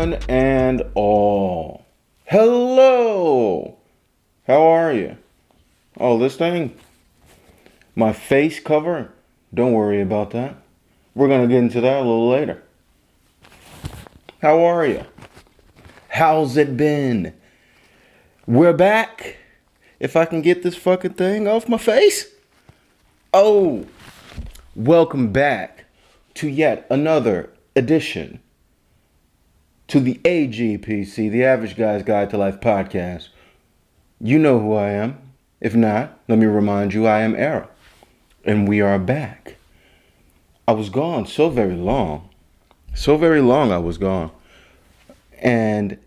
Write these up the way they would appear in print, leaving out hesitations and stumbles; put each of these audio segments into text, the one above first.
one and all. Hello! How are you? Oh, this thing? My face cover? Don't worry about that. We're gonna get into that a little later. How are you? How's it been? We're back. If I can get this fucking thing off my face. Oh, welcome back to yet another edition to the AGPC, the Average Guy's Guide to Life podcast. You know who I am. If not, let me remind you, I am Era. And we are back. I was gone so very long. So very long I was gone. And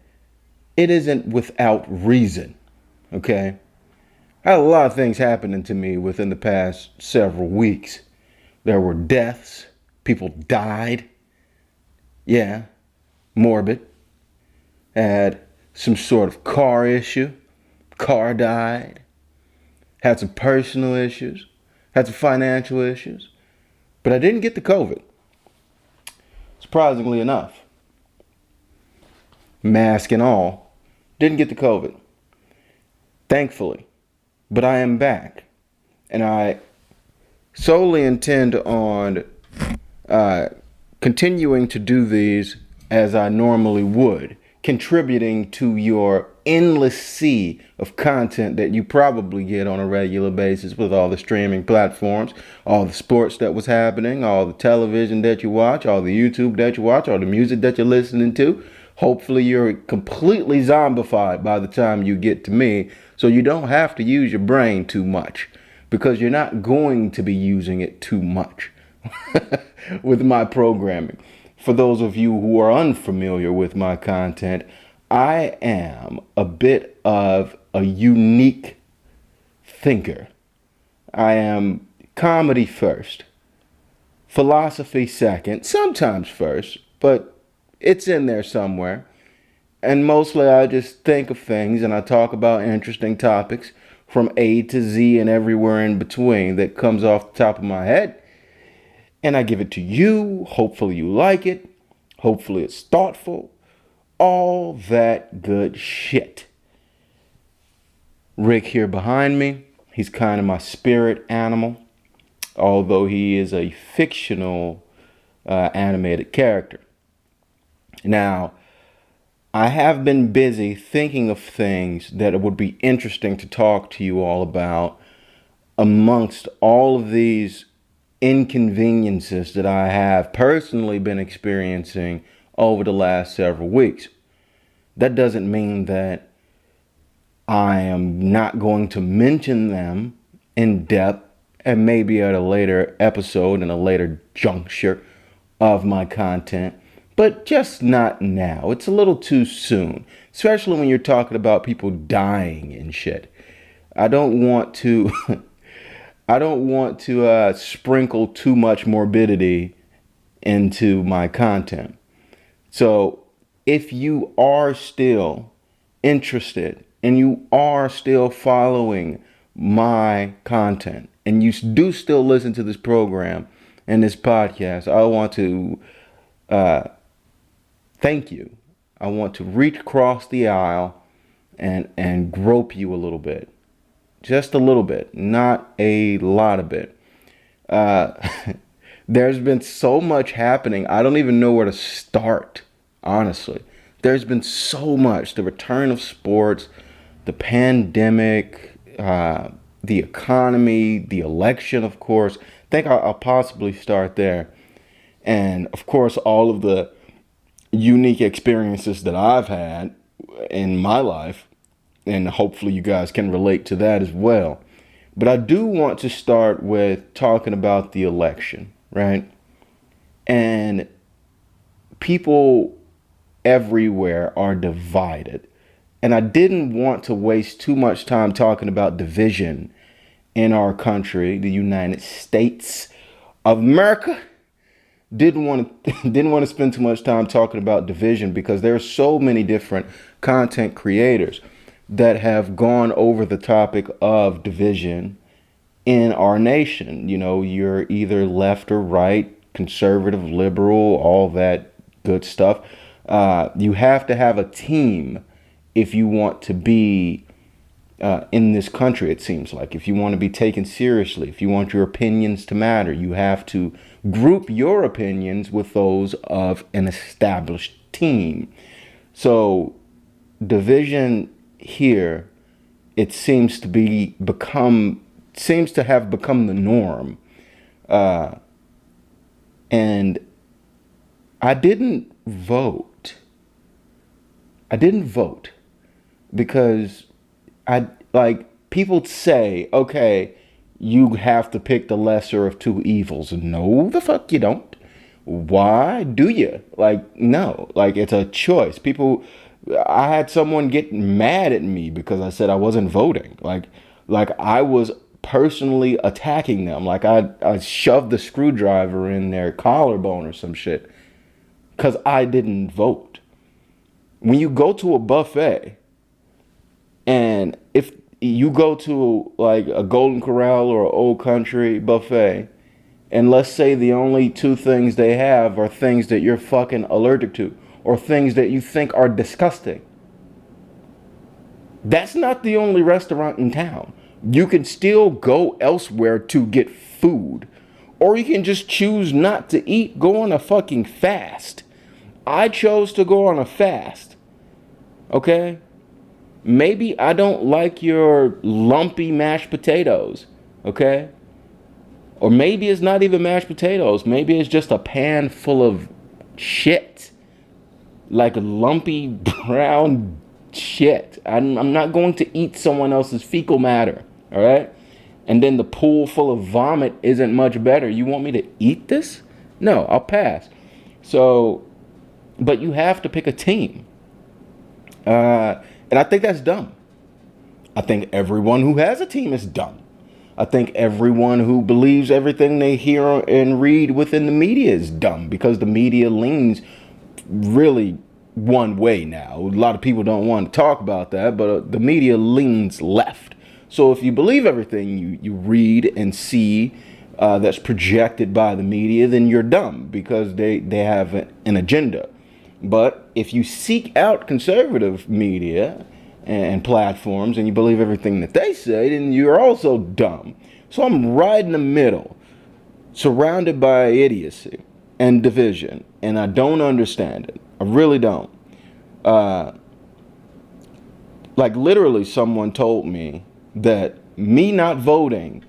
it isn't without reason. Okay? I had a lot of things happening to me within the past several weeks. There were deaths. People died. Yeah. Morbid. Had some sort of car issue. Car died. Had some personal issues. Had some financial issues. But I didn't get the COVID. Surprisingly enough. Mask and all. Didn't get the COVID. Thankfully. But I am back. And I solely intend on continuing to do these as I normally would, contributing to your endless sea of content that you probably get on a regular basis with all the streaming platforms, all the sports that was happening, all the television that you watch, all the YouTube that you watch, all the music that you're listening to. Hopefully you're completely zombified by the time you get to me, so you don't have to use your brain too much, because you're not going to be using it too much with my programming. For those of you who are unfamiliar with my content, I am a bit of a unique thinker. I am comedy first, philosophy second, sometimes first, but it's in there somewhere. And mostly I just think of things and I talk about interesting topics from A to Z and everywhere in between that comes off the top of my head. And I give it to you. Hopefully you like it. Hopefully it's thoughtful. All that good shit. Rick here behind me. He's kind of my spirit animal. Although he is a fictional animated character. Now, I have been busy thinking of things that would be interesting to talk to you all about amongst all of these inconveniences that I have personally been experiencing over the last several weeks. That doesn't mean that I am not going to mention them in depth and maybe at a later episode and a later juncture of my content, but just not now. It's a little too soon, especially when you're talking about people dying and shit. I don't want to sprinkle too much morbidity into my content. So if you are still interested and you are still following my content and you do still listen to this program and this podcast, I want to thank you. I want to reach across the aisle and grope you a little bit. Just a little bit, not a lot of it. There's been so much happening. I don't even know where to start, honestly. There's been so much. The return of sports, the pandemic, the economy, the election, of course. I think I'll possibly start there. And, of course, all of the unique experiences that I've had in my life. And hopefully you guys can relate to that as well. But I do want to start with talking about the election, right? And people everywhere are divided. And I didn't want to waste too much time talking about division in our country, the United States of America. Didn't want to spend too much time talking about division because there are so many different content creators that have gone over the topic of division in our nation. You know, you're either left or right, conservative, liberal, all that good stuff. You have to have a team if you want to be in this country, it seems like. If you want to be taken seriously, if you want your opinions to matter, you have to group your opinions with those of an established team. So division here, it seems to have become the norm. And I didn't vote. Because people say, okay, you have to pick the lesser of two evils. No, the fuck you don't. Why do you? No, it's a choice. I had someone get mad at me because I said I wasn't voting. I was personally attacking them. I shoved the screwdriver in their collarbone or some shit because I didn't vote. When you go to a buffet, and if you go to a Golden Corral or an Old Country buffet, and let's say the only two things they have are things that you're fucking allergic to or things that you think are disgusting, that's not the only restaurant in town. You can still go elsewhere to get food, or you can just choose not to eat, go on a fucking fast. I chose to go on a fast. Okay? Maybe I don't like your lumpy mashed potatoes. Okay? Or maybe it's not even mashed potatoes. Maybe it's just a pan full of shit. Lumpy brown shit. I'm not going to eat someone else's fecal matter. All right? And then the pool full of vomit isn't much better. You want me to eat this? No, I'll pass. So, but you have to pick a team. And I think that's dumb. I think everyone who has a team is dumb. I think everyone who believes everything they hear and read within the media is dumb, because the media leans really one way now. A lot of people don't want to talk about that, but the media leans left. So if you believe everything you read and see that's projected by the media, then you're dumb, because they have an agenda. But if you seek out conservative media and platforms and you believe everything that they say, then you're also dumb. So I'm right in the middle, surrounded by idiocy and division, and I don't understand it. I really don't. Literally, someone told me that me not voting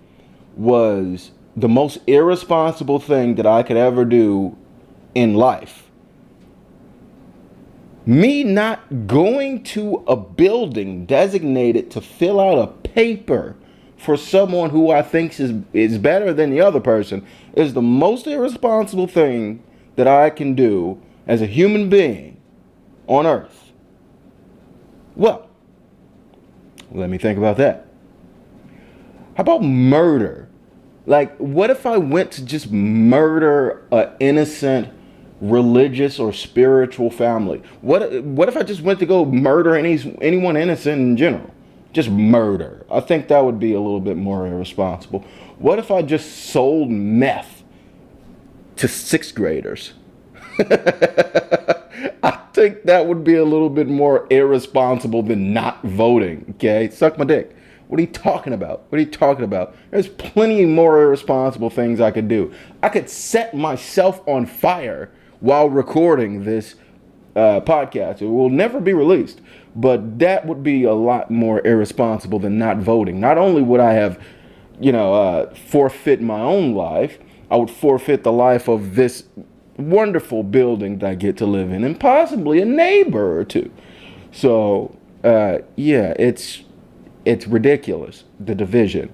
was the most irresponsible thing that I could ever do in life. Me not going to a building designated to fill out a paper for someone who I think is better than the other person is the most irresponsible thing that I can do as a human being on earth. Well, let me think about that. How about murder? What if I went to just murder an innocent religious or spiritual family? What if I just went to go murder anyone innocent in general? Just murder. I think that would be a little bit more irresponsible. What if I just sold meth to sixth graders? I think that would be a little bit more irresponsible than not voting. Okay, suck my dick. What are you talking about? There's plenty more irresponsible things I could do. I could set myself on fire while recording this podcast. It will never be released, but that would be a lot more irresponsible than not voting. Not only would I have, forfeit my own life, I would forfeit the life of this wonderful building that I get to live in, and possibly a neighbor or two. So, it's ridiculous, the division.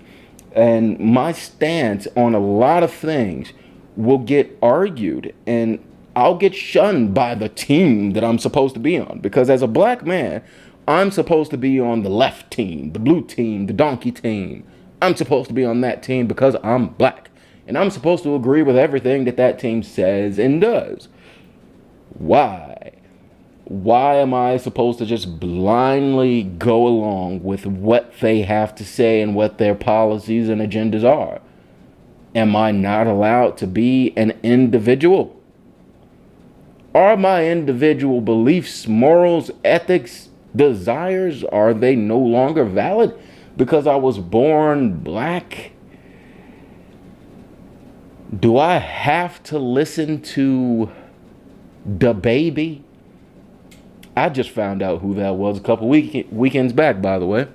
And my stance on a lot of things will get argued, and I'll get shunned by the team that I'm supposed to be on. Because as a black man, I'm supposed to be on the left team, the blue team, the donkey team. I'm supposed to be on that team because I'm black. And I'm supposed to agree with everything that team says and does. Why? Why am I supposed to just blindly go along with what they have to say and what their policies and agendas are? Am I not allowed to be an individual? Are my individual beliefs, morals, ethics, desires, are they no longer valid because I was born black? Do I have to listen to DaBaby? I just found out who that was a couple weekends back, by the way.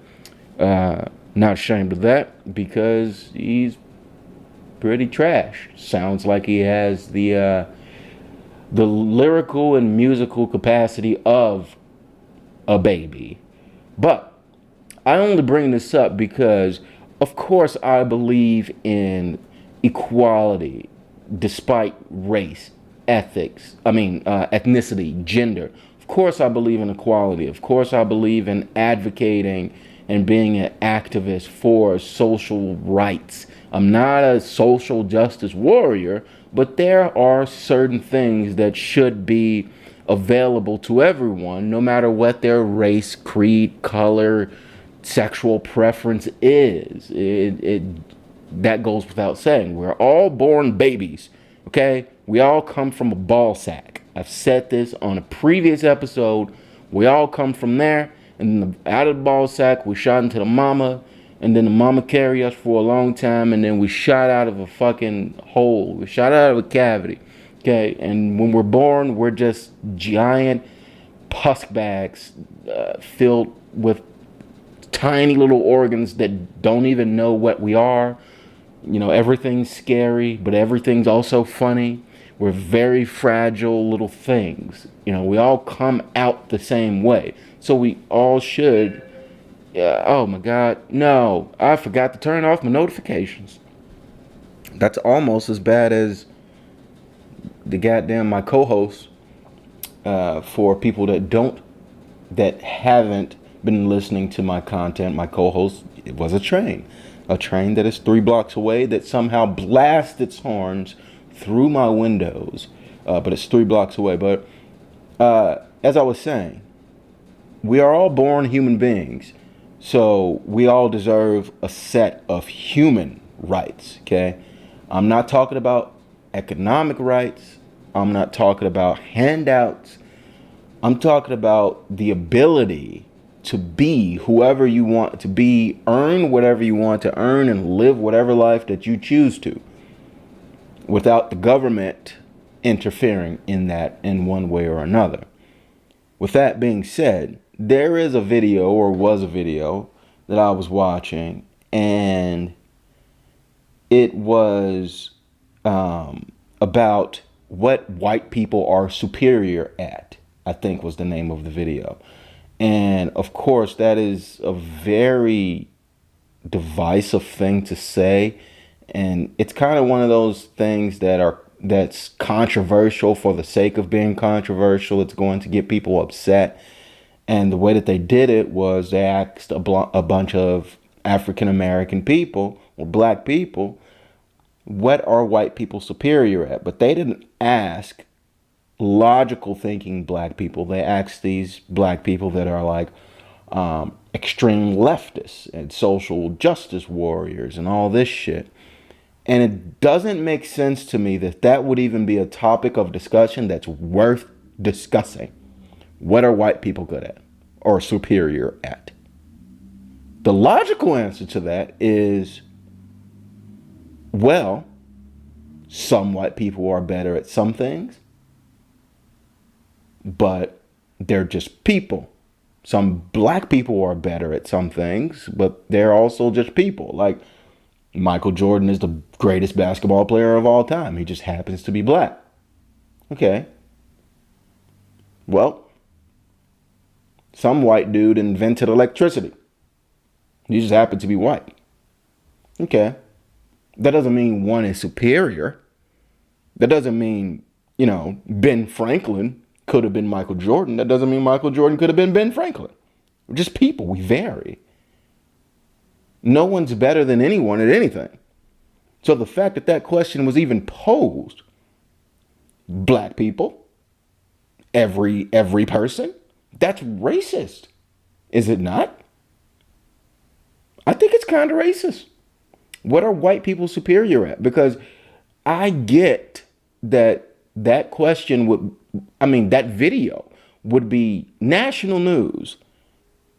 Not ashamed of that because he's pretty trash. Sounds like he has the lyrical and musical capacity of a baby. But I only bring this up because, of course, I believe in equality despite race, ethnicity, gender. Of course, I believe in equality. Of course, I believe in advocating and being an activist for social rights. I'm not a social justice warrior, but there are certain things that should be available to everyone, no matter what their race, creed, color, sexual preference is. That goes without saying. We're all born babies, okay? We all come from a ball sack. I've said this on a previous episode. We all come from there, and out of the ball sack, we shot into the mama, and then the mama carried us for a long time, and then we shot out of a fucking hole. We shot out of a cavity, okay? And when we're born, we're just giant pusk bags filled with tiny little organs that don't even know what we are. You know, everything's scary, but everything's also funny. We're very fragile little things. You know, we all come out the same way. So we all should... oh my God. No, I forgot to turn off my notifications. That's almost as bad as my co-host, for people that haven't been listening to my content. My co-host, it was a train that is 3 blocks away that somehow blasts its horns through my windows, but it's 3 blocks away. But as I was saying, we are all born human beings, so we all deserve a set of human rights. Okay, I'm not talking about economic rights. I'm not talking about handouts. I'm talking about the ability to be whoever you want to be, earn whatever you want to earn, and live whatever life that you choose to, without the government interfering in that in one way or another. With that being said, there is a video, or was a video, that I was watching, and it was about what white people are superior at, I think was the name of the video. And of course, that is a very divisive thing to say. And it's kind of one of those things that's controversial for the sake of being controversial. It's going to get people upset. And the way that they did it was they asked a bunch of African American people or black people, what are white people superior at? But they didn't ask logical thinking black people. They asked these black people that are like extreme leftists and social justice warriors and all this shit. And it doesn't make sense to me that would even be a topic of discussion that's worth discussing. What are white people good at or superior at? The logical answer to that is, well, some white people are better at some things, but they're just people. Some black people are better at some things, but they're also just people. Like Michael Jordan is the greatest basketball player of all time. He just happens to be black. Okay. Well, some white dude invented electricity. He just happened to be white. Okay. That doesn't mean one is superior. That doesn't mean, Ben Franklin could have been Michael Jordan. That doesn't mean Michael Jordan could have been Ben Franklin. We're just people. We vary. No one's better than anyone at anything. So the fact that question was even posed, black people, every person, that's racist. Is it not? I think it's kind of racist. What are white people superior at? Because I get that question I mean, that video would be national news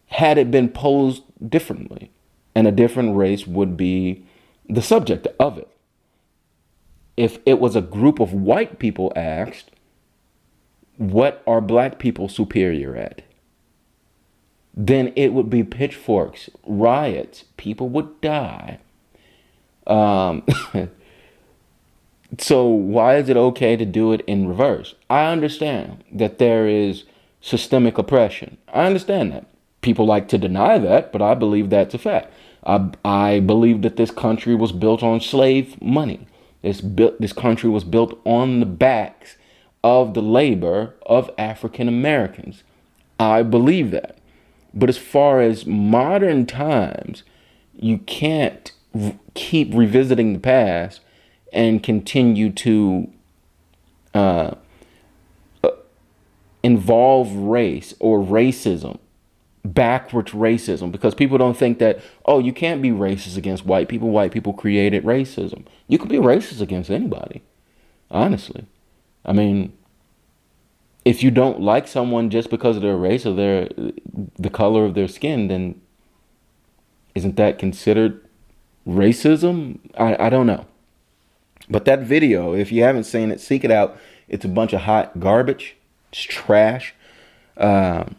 had it been posed differently, and a different race would be the subject of it. If it was a group of white people asked, what are black people superior at? Then it would be pitchforks, riots, people would die. Um, so why is it okay to do it in reverse? I understand that there is systemic oppression. I understand that. People like to deny that, but I believe that's a fact. I believe that this country was built on slave money. This country was built on the backs of the labor of African Americans. I believe that. But as far as modern times, you can't keep revisiting the past and continue to uh, involve race or racism, backwards racism, because people don't think that, oh, you can't be racist against white people. White people created racism. You could be racist against anybody, honestly. I mean, if you don't like someone just because of their race or the color of their skin, then isn't that considered racism? I don't know. But that video, if you haven't seen it, seek it out. It's a bunch of hot garbage. It's trash. And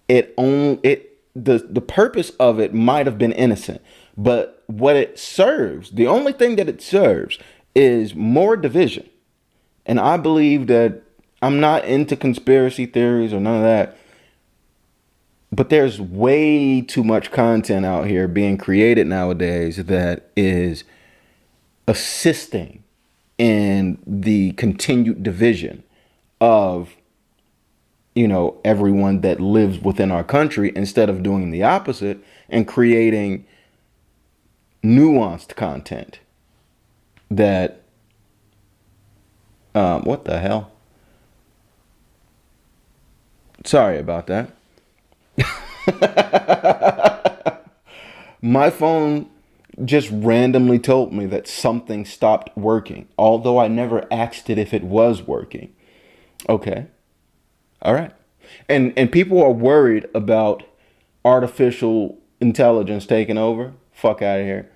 the purpose of it might have been innocent, but what it serves, the only thing that it serves is more division. And I believe that, I'm not into conspiracy theories or none of that, but there's way too much content out here being created nowadays that is assisting in the continued division of, everyone that lives within our country, instead of doing the opposite and creating nuanced content that, what the hell? Sorry about that. My phone just randomly told me that something stopped working, although I never asked it if it was working. Okay. All right. And people are worried about artificial intelligence taking over. Fuck out of here.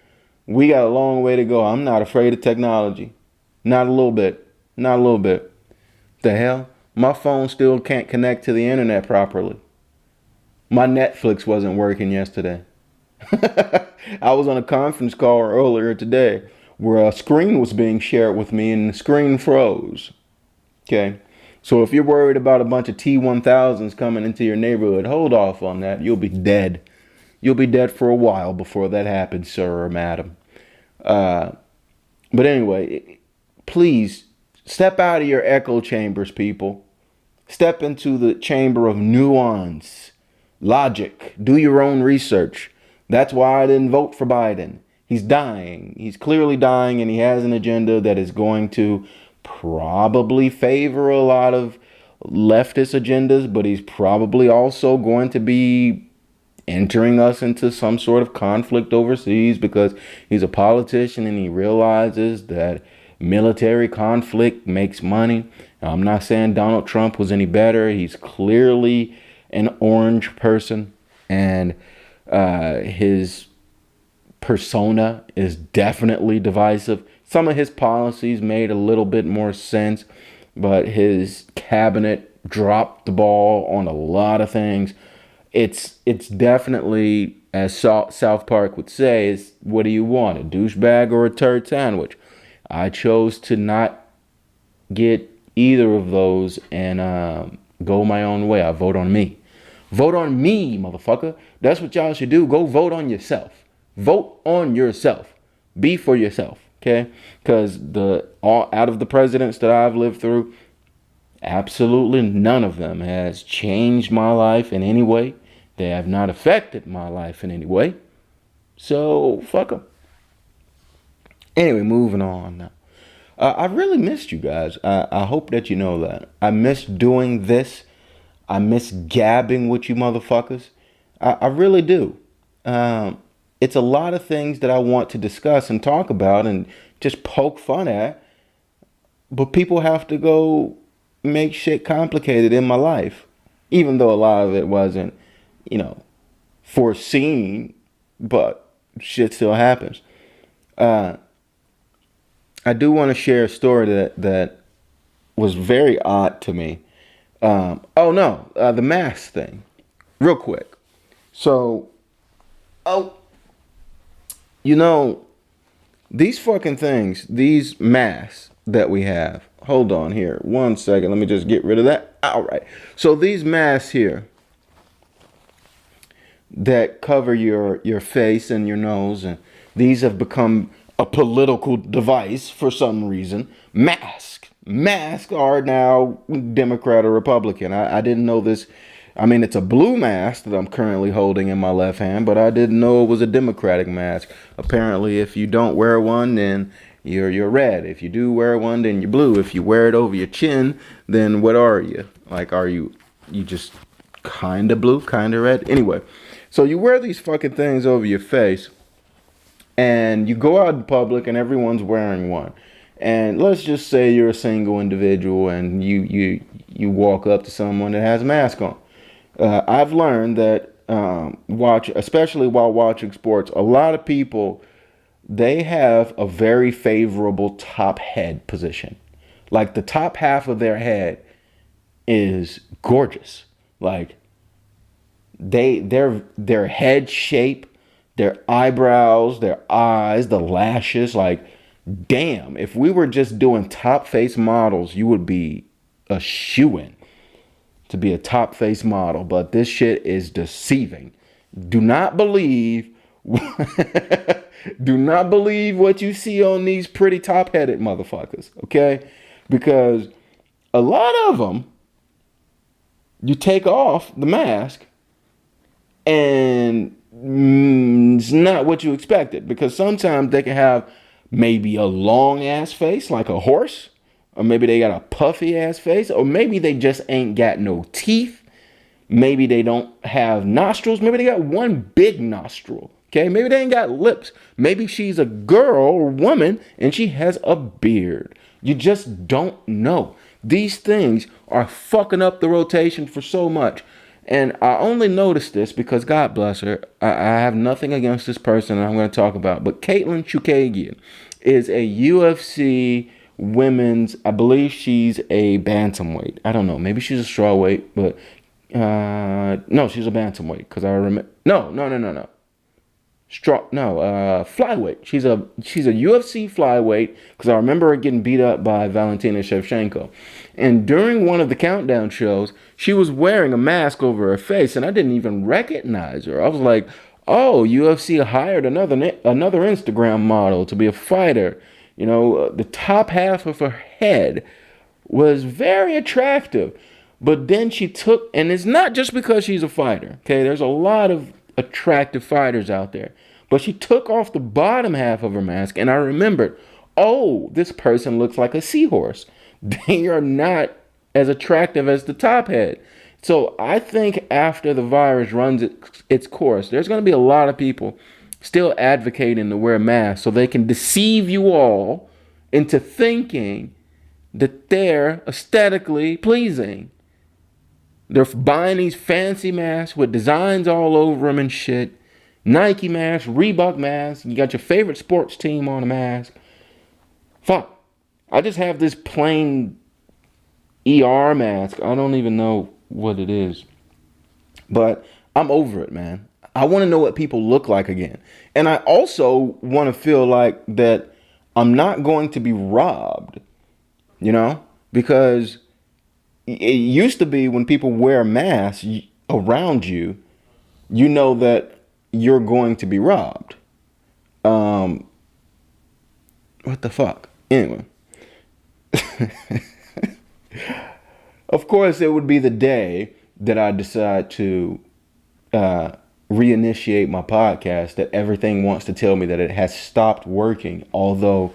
We got a long way to go. I'm not afraid of technology. Not a little bit. Not a little bit. The hell? My phone still can't connect to the internet properly. My Netflix wasn't working yesterday. I was on a conference call earlier today where a screen was being shared with me and the screen froze. Okay. So if you're worried about a bunch of T1000s coming into your neighborhood, hold off on that. You'll be dead. You'll be dead for a while before that happens, sir or madam. But anyway, please step out of your echo chambers, people. Step into the chamber of nuance, logic. Do your own research. That's why I didn't vote for Biden. He's dying. He's clearly dying, and he has an agenda that is going to probably favor a lot of leftist agendas, but he's probably also going to be entering us into some sort of conflict overseas because he's a politician and he realizes that military conflict makes money. Now, I'm not saying Donald Trump was any better. He's clearly an orange person, and his persona is definitely divisive. Some of his policies made a little bit more sense, but his cabinet dropped the ball on a lot of things. It's definitely, as South Park would say, is what do you want, a douchebag or a turd sandwich? I chose to not get either of those and go my own way. I vote on me. Vote on me, motherfucker. That's what y'all should do. Go vote on yourself. Vote on yourself. Be for yourself. Okay? Because out of the presidents that I've lived through, absolutely none of them has changed my life in any way. They have not affected my life in any way. So, fuck them. Anyway, moving on now. I really missed you guys. I hope that you know that. I miss doing this. I miss gabbing with you motherfuckers. I really do. It's a lot of things that I want to discuss and talk about and just poke fun at. but people have to go make shit complicated in my life, even though a lot of it wasn't, you know, foreseen, but shit still happens. Uh, I do want to share a story that was very odd to me. The mask thing, real quick. So, oh, you know, these fucking things, these masks that we have. Hold on here, 1 second. Let me just get rid of that. All right. So these masks here that cover your face and your nose, and these have become a political device for some reason. Masks are now Democrat or Republican. I didn't know this. I mean, it's a blue mask that I'm currently holding in my left hand, but I didn't know it was a Democratic mask. Apparently, if you don't wear one, then you're red. If you do wear one, then you're blue. If you wear it over your chin, then what are you? Like, are you just kind of blue, kind of red? Anyway, so you wear these fucking things over your face, and you go out in public, and everyone's wearing one. And let's just say you're a single individual, and you walk up to someone that has a mask on. I've learned that especially while watching sports, a lot of people, they have a very favorable top head position. Like the top half of their head is gorgeous. Like their head shape, their eyebrows, their eyes, the lashes, like damn, if we were just doing top face models, you would be a shoo-in to be a top face model. But this shit is deceiving. Do not believe do not believe what you see on these pretty top-headed motherfuckers, okay? Because a lot of them, you take off the mask and it's not what you expected, because sometimes they can have maybe a long ass face like a horse, or maybe they got a puffy ass face, or maybe they just ain't got no teeth. Maybe they don't have nostrils. Maybe they got one big nostril. Okay, maybe they ain't got lips. Maybe she's a girl or woman and she has a beard. You just don't know. These things are fucking up the rotation for so much. And I only noticed this because, God bless her, I have nothing against this person I'm going to talk about. But Katlyn Chookagian is a UFC women's, I believe she's a bantamweight. I don't know. Maybe she's a strawweight, but no, she's a bantamweight because I remember. No. Flyweight. She's a UFC flyweight because I remember her getting beat up by Valentina Shevchenko. And during one of the countdown shows, she was wearing a mask over her face, and I didn't even recognize her. I was like, "Oh, UFC hired another Instagram model to be a fighter." You know, the top half of her head was very attractive, but then she took, and it's not just because she's a fighter. Okay, there's a lot of attractive fighters out there, but she took off the bottom half of her mask, and I remembered, oh, this person looks like a seahorse. They are not as attractive as the top head. So I think after the virus runs its course, there's going to be a lot of people still advocating to wear masks so they can deceive you all into thinking that they're aesthetically pleasing. They're buying these fancy masks with designs all over them and shit. Nike mask, Reebok mask. You got your favorite sports team on a mask. Fuck. I just have this plain ER mask. I don't even know what it is. But I'm over it, man. I want to know what people look like again. And I also want to feel like that I'm not going to be robbed. You know? Because it used to be when people wear masks around you, you know that you're going to be robbed. What the fuck? Anyway. Of course, it would be the day that I decide to reinitiate my podcast that everything wants to tell me that it has stopped working. Although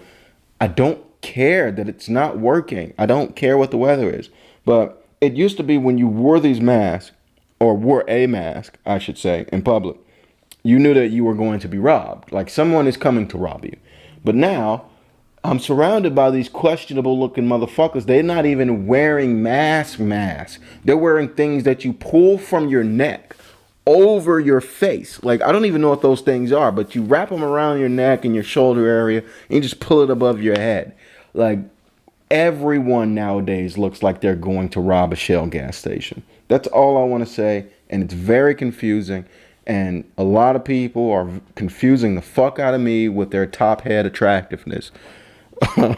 I don't care that it's not working. I don't care what the weather is. But it used to be when you wore these masks, or wore a mask, I should say, in public, you knew that you were going to be robbed. Like someone is coming to rob you. But now, I'm surrounded by these questionable looking motherfuckers. They're not even wearing masks. They're wearing things that you pull from your neck over your face. Like, I don't even know what those things are, but you wrap them around your neck and your shoulder area and you just pull it above your head. Like, everyone nowadays looks like they're going to rob a Shell gas station. That's all I want to say. And it's very confusing. And a lot of people are confusing the fuck out of me with their top head attractiveness. I'll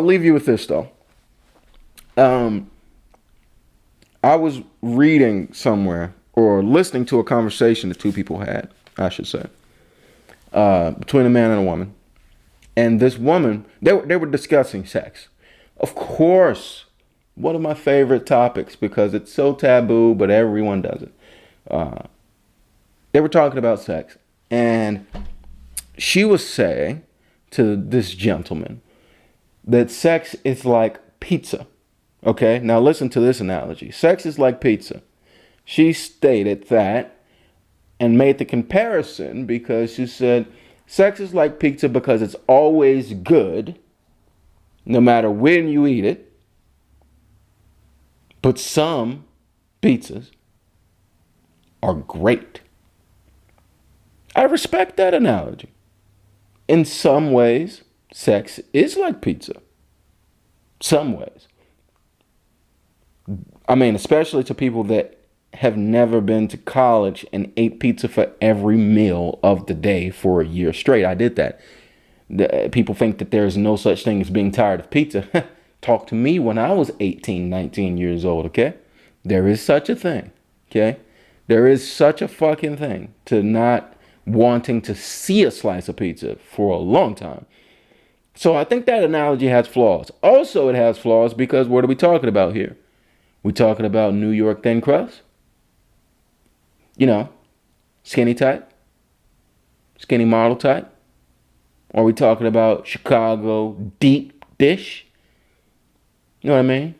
leave you with this though. I was reading somewhere or listening to a conversation that two people had, I should say, between a man and a woman. And this woman, they were discussing sex. Of course, one of my favorite topics because it's so taboo, but everyone does it. They were talking about sex, and she was saying to this gentleman that sex is like pizza. Okay, now listen to this analogy. Sex is like pizza. She stated that and made the comparison because she said sex is like pizza because it's always good no matter when you eat it. But some pizzas are great. I respect that analogy. In some ways, sex is like pizza. Some ways. I mean, especially to people that have never been to college and ate pizza for every meal of the day for a year straight. I did that. People think that there's no such thing as being tired of pizza. Talk to me when I was 18, 19 years old, okay? There is such a thing, okay? There is such a fucking thing to not wanting to see a slice of pizza for a long time. So I think that analogy has flaws. Also, it has flaws because what are we talking about here? We talking about New York thin crust? You know, skinny type? Skinny model type? Or are we talking about Chicago deep dish? You know what I mean?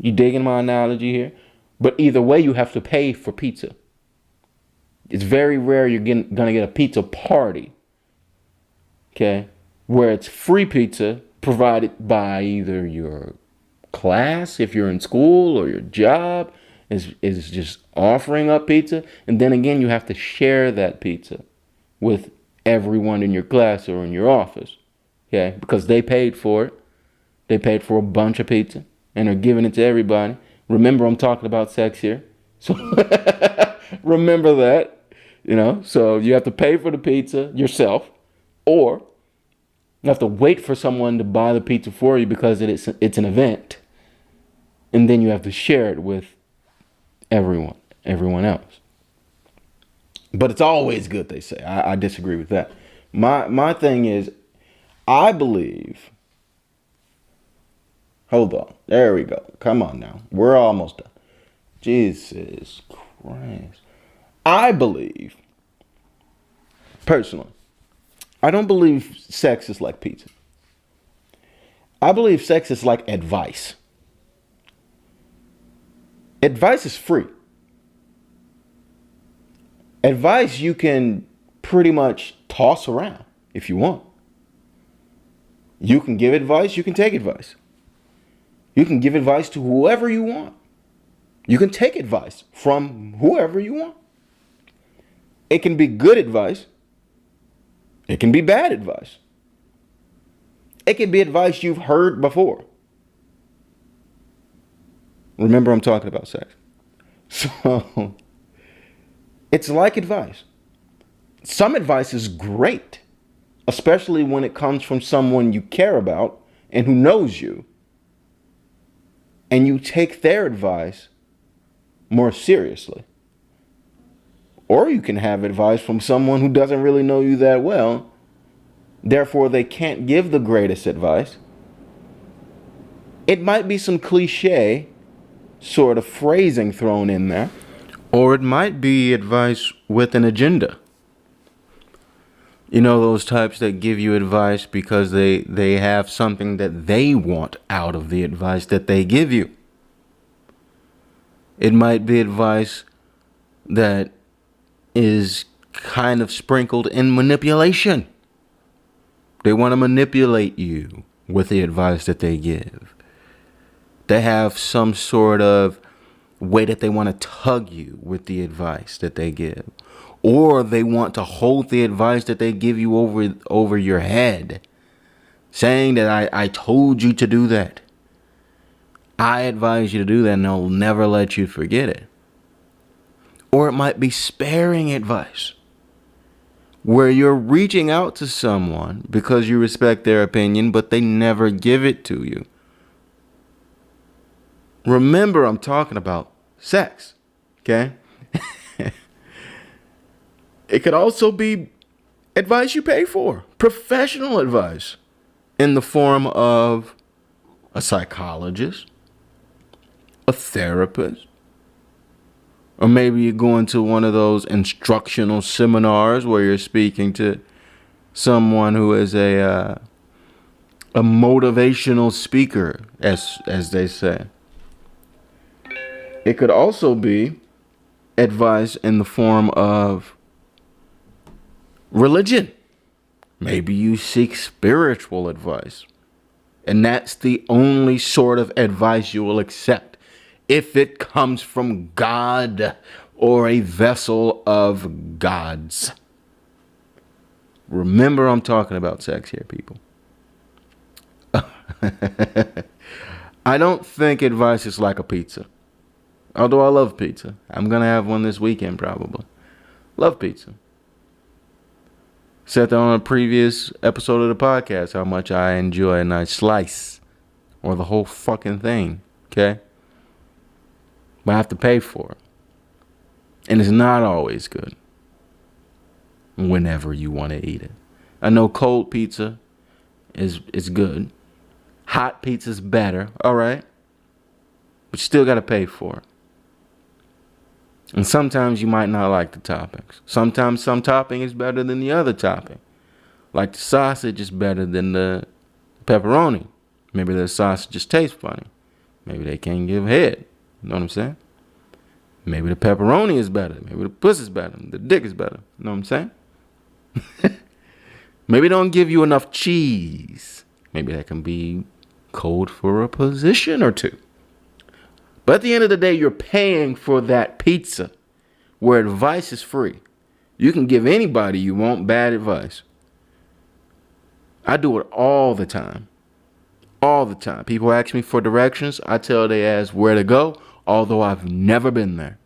You digging my analogy here? But either way, you have to pay for pizza. It's very rare you're going to get a pizza party, okay, where it's free pizza provided by either your class, if you're in school, or your job is just offering up pizza. And then again, you have to share that pizza with everyone in your class or in your office, okay, because they paid for it. They paid for a bunch of pizza and are giving it to everybody. Remember, I'm talking about sex here. So remember that. You know, so you have to pay for the pizza yourself, or you have to wait for someone to buy the pizza for you because it's an event, and then you have to share it with everyone else. But it's always good, they say. I disagree with that. My thing is, I believe. Hold on, there we go. Come on now, we're almost done. Jesus Christ. I believe, personally, I don't believe sex is like pizza. I believe sex is like advice. Advice is free. Advice you can pretty much toss around if you want. You can give advice, you can take advice. You can give advice to whoever you want. You can take advice from whoever you want. It can be good advice. It can be bad advice. It can be advice you've heard before. Remember, I'm talking about sex. So, it's like advice. Some advice is great, especially when it comes from someone you care about and who knows you. And you take their advice more seriously. Or you can have advice from someone who doesn't really know you that well. Therefore, they can't give the greatest advice. It might be some cliche sort of phrasing thrown in there. Or it might be advice with an agenda. You know, those types that give you advice because they have something that they want out of the advice that they give you. It might be advice that is kind of sprinkled in manipulation. They want to manipulate you with the advice that they give. They have some sort of way that they want to tug you with the advice that they give. Or they want to hold the advice that they give you over your head, saying that I told you to do that. I advise you to do that, and they'll never let you forget it. Or it might be sparing advice, where you're reaching out to someone because you respect their opinion, but they never give it to you. Remember, I'm talking about sex, okay? It could also be advice you pay for, professional advice, in the form of a psychologist, a therapist, or maybe you're going to one of those instructional seminars where you're speaking to someone who is a motivational speaker, as they say. It could also be advice in the form of religion. Maybe you seek spiritual advice, and that's the only sort of advice you will accept if it comes from God or a vessel of God's. Remember, I'm talking about sex here, people. I don't think advice is like a pizza. Although I love pizza. I'm going to have one this weekend probably. Love pizza. Said that on a previous episode of the podcast, how much I enjoy a nice slice. Or the whole fucking thing. Okay? But I have to pay for it. And it's not always good. Whenever you want to eat it. I know cold pizza is good. Hot pizza's better. Alright? But you still got to pay for it. And sometimes you might not like the toppings. Sometimes some topping is better than the other topping. Like the sausage is better than the pepperoni. Maybe the sausage just tastes funny. Maybe they can't give head. You know what I'm saying? Maybe the pepperoni is better. Maybe the pussy's better. The dick is better. You know what I'm saying? Maybe they don't give you enough cheese. Maybe that can be code for a position or two. But at the end of the day, you're paying for that pizza where advice is free. You can give anybody you want bad advice. I do it all the time. All the time. People ask me for directions. I tell they ass where to go, although I've never been there.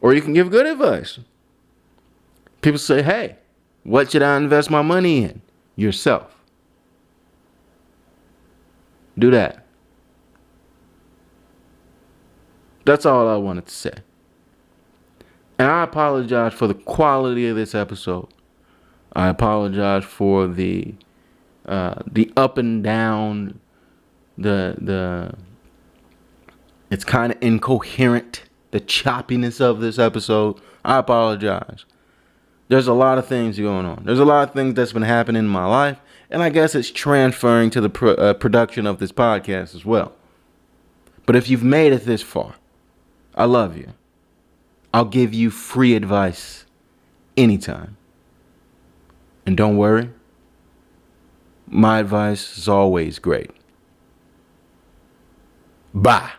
Or you can give good advice. People say, hey, what should I invest my money in? Yourself. Do that. That's all I wanted to say. And I apologize for the quality of this episode. I apologize for the up and down, it's kind of incoherent, the choppiness of this episode. I apologize. There's a lot of things going on. There's a lot of things that's been happening in my life. And I guess it's transferring to the production of this podcast as well. But if you've made it this far, I love you. I'll give you free advice anytime. And don't worry, my advice is always great. Bye.